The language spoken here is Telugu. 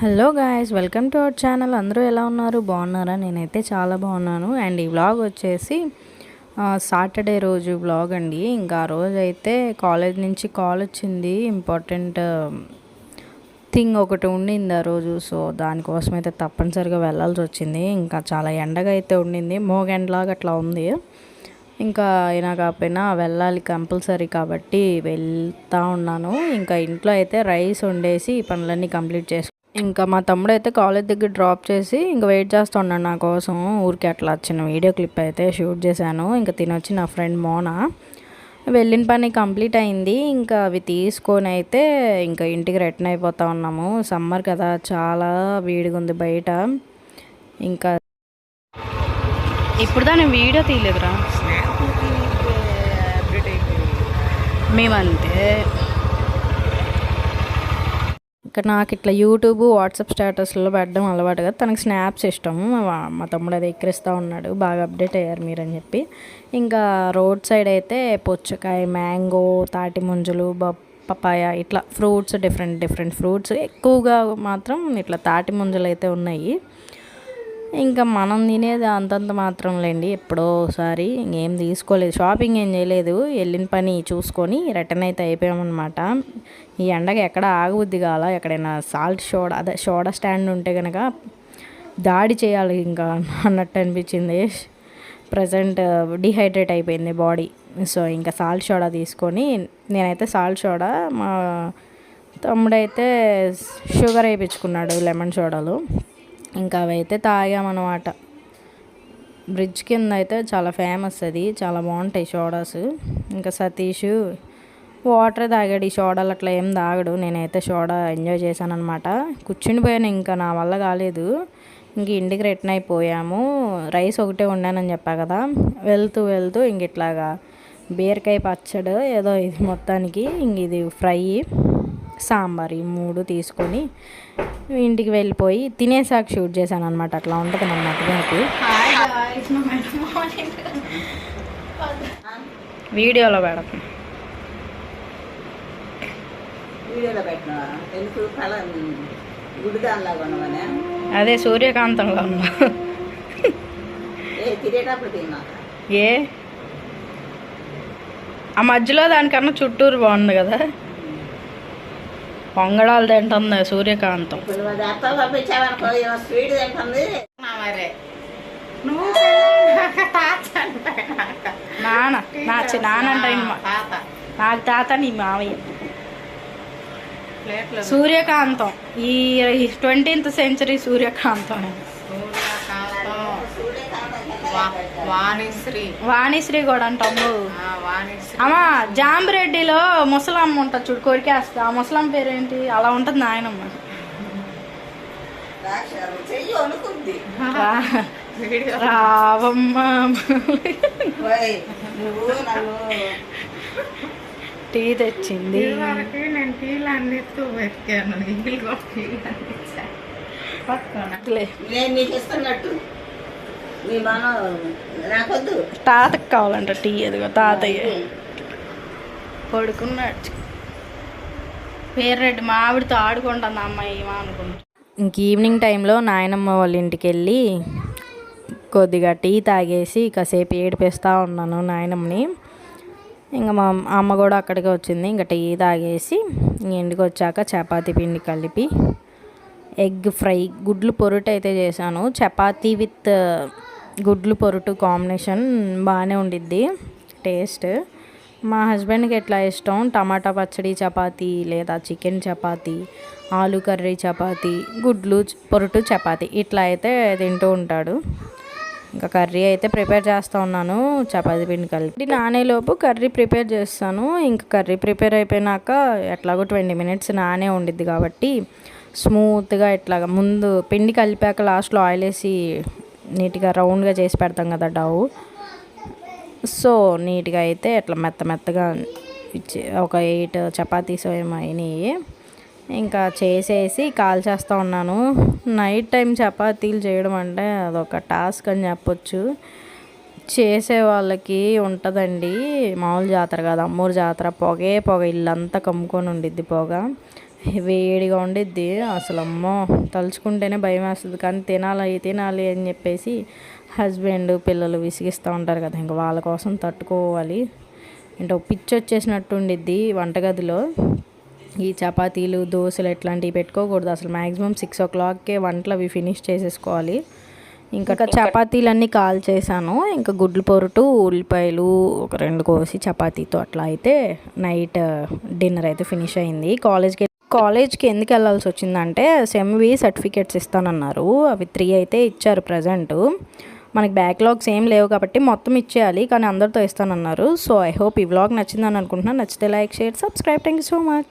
Hello guys, welcome to our channel. అందరూ ఎలా ఉన్నారు? బాగున్నారా? నేనైతే చాలా బాగున్నాను. అండ్ ఈ వ్లాగ్ వచ్చేసి సాటర్డే రోజు వ్లాగ్ అండి. ఇంకా ఆ రోజు అయితే కాలేజ్ నుంచి కాల్ వచ్చింది. ఇంపార్టెంట్ థింగ్ ఒకటి ఉండింది ఆ రోజు. సో దానికోసం అయితే తప్పనిసరిగా వెళ్ళాల్సి వచ్చింది. ఇంకా చాలా ఎండగా అయితే ఉండింది, మోగెండ్లాగా అట్లా ఉంది. ఇంకా అయినా కాకపోయినా వెళ్ళాలి కంపల్సరీ కాబట్టి వెళ్తూ ఉన్నాను. ఇంకా ఇంట్లో అయితే రైస్ వండేసి పనులన్నీ కంప్లీట్ చేసుకున్నాను. ఇంకా మా తమ్ముడు అయితే కాలేజ్ దగ్గర డ్రాప్ చేసి ఇంకా వెయిట్ చేస్తూ ఉన్నాడు నా కోసం. ఊరికి అట్లా చిన్న వీడియో క్లిప్ అయితే షూట్ చేశాను. ఇంకా తినొచ్చి నా ఫ్రెండ్ మోనా వెళ్ళిన పని కంప్లీట్ అయింది. ఇంకా అవి తీసుకొని అయితే ఇంకా ఇంటికి రిటర్న్ అయిపోతూ ఉన్నాము. సమ్మర్ కదా, చాలా వేడిగా ఉంది బయట. ఇంకా ఇప్పుడు దాని వీడియో తీయలేదురా మేమంతే. ఇక్కడ నాకు ఇట్లా యూట్యూబ్ వాట్సాప్ స్టేటస్లో పెట్టడం అలవాటు కదా, తనకి స్నాప్స్ ఇష్టం. మా తమ్ముడు అది ఎక్కిరిస్తూ ఉన్నాడు, బాగా అప్డేట్ అయ్యారు మీరని చెప్పి. ఇంకా రోడ్ సైడ్ అయితే పుచ్చకాయ, మ్యాంగో, తాటి ముంజలు, పపాయ ఇట్లా ఫ్రూట్స్, డిఫరెంట్ ఫ్రూట్స్ ఎక్కువగా మాత్రం ఇట్లా తాటి ముంజలు అయితే ఉన్నాయి. ఇంకా మనం తినేది అంతంత మాత్రం లేండి, ఎప్పుడో ఒకసారి. ఇంకేం తీసుకోలేదు, షాపింగ్ ఏం చేయలేదు. వెళ్ళిన పని చూసుకొని రిటర్న్ అయితే అయిపోయామన్నమాట. ఈ ఎండకి ఎక్కడ ఆగబుద్ది కాల. ఎక్కడైనా సోడా స్టాండ్ ఉంటే కనుక దాడి చేయాలి ఇంకా అన్నట్టు అనిపించింది. ప్రజెంట్ డిహైడ్రేట్ అయిపోయింది బాడీ. సో ఇంకా సాల్ట్ సోడా తీసుకొని, నేనైతే సాల్ట్ సోడా, మా తమ్ముడైతే షుగర్ వేయించుకున్నాడు లెమన్ సోడాలు. ఇంకా అవైతే తాగామన్నమాట. బ్రిడ్జ్ కింద అయితే చాలా ఫేమస్, అది చాలా బాగుంటాయి సోడాస్. ఇంకా సతీష్ వాటర్ తాగాడు, ఈ సోడాలు అట్లా ఏం తాగడు. నేనైతే సోడా ఎంజాయ్ చేశాను అనమాట. కూర్చునిపోయాను, ఇంకా నా వల్ల కాలేదు. ఇంక ఇంటికి రిటర్న్ అయిపోయాము. రైస్ ఒకటే వండానని చెప్పా కదా. వెళ్తూ ఇంక ఇట్లాగా బీరకాయ పచ్చడి ఏదో ఇది మొత్తానికి, ఇంక ఇది ఫ్రై, సాంబార్, ఈ 3 తీసుకొని ఇంటికి వెళ్ళిపోయి తినేసాక షూట్ చేశాను అనమాట. అట్లా ఉంటుంది అన్నమాట. వీడియోలో పెడతాను. అదే సూర్యకాంతంలో ఉన్నా. ఏ ఆ మధ్యలో దానికన్నా చుట్టూరు బాగుంది కదా. పొంగడాలు తింటుంది సూర్యకాంతం. నానంట నాకు తాత, నీ మావయ్య. సూర్యకాంతం ఈ 20th సెంచరీ సూర్యకాంతం. వాణిశ్రీ కూడా అంటాము. అమ్మా జాంబిరెడ్డిలో ముసలమ్మ ఉంటుంది చూడు, కొరికేస్తా. ఆ ముసలమ్మ పేరేంటి? అలా ఉంటుంది నాయనమ్మ. రావమ్మ టీ తెచ్చింది. నేను టీలు అందిస్తూ పెట్టాను. తాతకు కావాలంట టీ. ఎదుగో తాతయ్య పడుకున్నాడు. పేరెడ్డి మా ఆవిడతో ఆడుకుంటుంది అమ్మాయి అనుకుంటా. ఇంక ఈవినింగ్ టైంలో నాయనమ్మ వాళ్ళ ఇంటికి వెళ్ళి కొద్దిగా టీ తాగేసి కాసేపు ఏడిపిస్తూ ఉన్నాను నాయనమ్మని. ఇంకా మా అమ్మ కూడా అక్కడికి వచ్చింది. ఇంకా టీ తాగేసి ఇంటికి వచ్చాక చపాతీ పిండి కలిపి ఎగ్ ఫ్రై, గుడ్లు పొరుటు అయితే చేశాను. చపాతీ విత్ గుడ్లు పొరుటు కాంబినేషన్ బాగానే ఉండిద్ది టేస్ట్. మా హస్బెండ్కి ఎట్లా ఇష్టం, టమాటా పచ్చడి చపాతీ, లేదా చికెన్ చపాతీ, ఆలు కర్రీ చపాతీ, గుడ్లు పొరుటు చపాతీ ఇట్లా అయితే తింటూ ఉంటాడు. ఇంకా కర్రీ అయితే ప్రిపేర్ చేస్తూ ఉన్నాను. చపాతీ పిండి కలిపి నానేలోపు కర్రీ ప్రిపేర్ చేస్తాను. ఇంకా కర్రీ ప్రిపేర్ అయిపోయినాక ఎట్లాగో 20 minutes నానే ఉండిద్ది కాబట్టి స్మూత్గా ఇట్లాగా ముందు పిండి కలిపాక లాస్ట్లో ఆయిల్ వేసి నీట్గా రౌండ్గా చేసి పెడతాం కదా డవ్. సో నీట్గా అయితే ఇట్లా మెత్తగా ఇచ్చి ఒక 8 చపాతీస్ ఏమో అయినాయి. ఇంకా చేసేసి కాల్చేస్తూ ఉన్నాను. నైట్ టైం చపాతీలు చేయడం అంటే అదొక టాస్క్ అని చెప్పొచ్చు. చేసే వాళ్ళకి ఉంటుందండి, మామూలు జాతర కాదు, అమ్మూరు జాతర. పొగ ఇల్లంతా కమ్ముకొని ఉండిద్ది పొగ. వేడిగా ఉండిద్ది అసలు. అమ్మో, తలుచుకుంటేనే భయం వేస్తుంది. కానీ తినాలి తినాలి అని చెప్పేసి హస్బెండ్ పిల్లలు విసిగిస్తూ ఉంటారు కదా, ఇంకా వాళ్ళ కోసం తట్టుకోవాలి. అంటే పిచ్చి వచ్చేసినట్టు ఉండిద్ది వంటగదిలో. ఈ చపాతీలు దోశలు ఇట్లాంటివి పెట్టుకోకూడదు అసలు. మ్యాక్సిమం 6 o'clockకే వంటలు అవి ఫినిష్ చేసేసుకోవాలి. ఇంకా చపాతీలన్నీ కాల్ చేశాను. ఇంకా గుడ్లు పొరుటు ఉల్లిపాయలు ఒక 2 కోసి చపాతీతో అట్లా అయితే నైట్ డిన్నర్ అయితే ఫినిష్ అయింది. కాలేజ్కి ఎందుకు వెళ్ళాల్సి వచ్చిందంటే సెమ్వి సర్టిఫికేట్స్ ఇస్తానన్నారు. అవి 3 అయితే ఇచ్చారు ప్రజెంటు. మనకి బ్యాక్లాగ్స్ ఏం లేవు కాబట్టి మొత్తం ఇచ్చేయాలి, కానీ అందరితో ఇస్తానన్నారు. సో ఐ హోప్ ఈ వ్లాగ్ నచ్చిందని అనుకుంటున్నాను. నచ్చితే like, share, subscribe. Thank you so much.